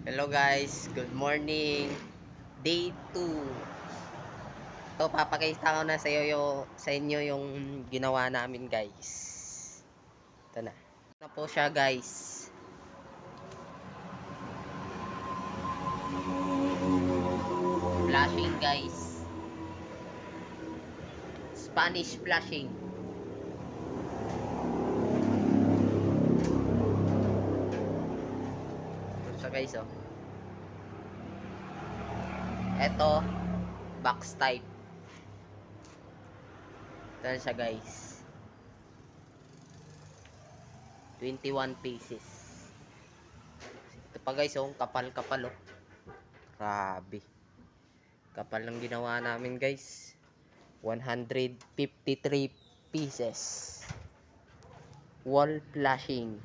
Hello guys, good morning. Day 2. So papakita ko na sa inyo yung ginawa namin guys. Ito na. Ito na po siya guys. Flashing guys. Spanish flashing. Ito siya guys oh. Ito, box type. Ito na siya guys. 21 pieces. Ito pa guys oh, kapal-kapal oh. Grabe. Kapal ng ginawa namin guys. 153 pieces. Wall flashing.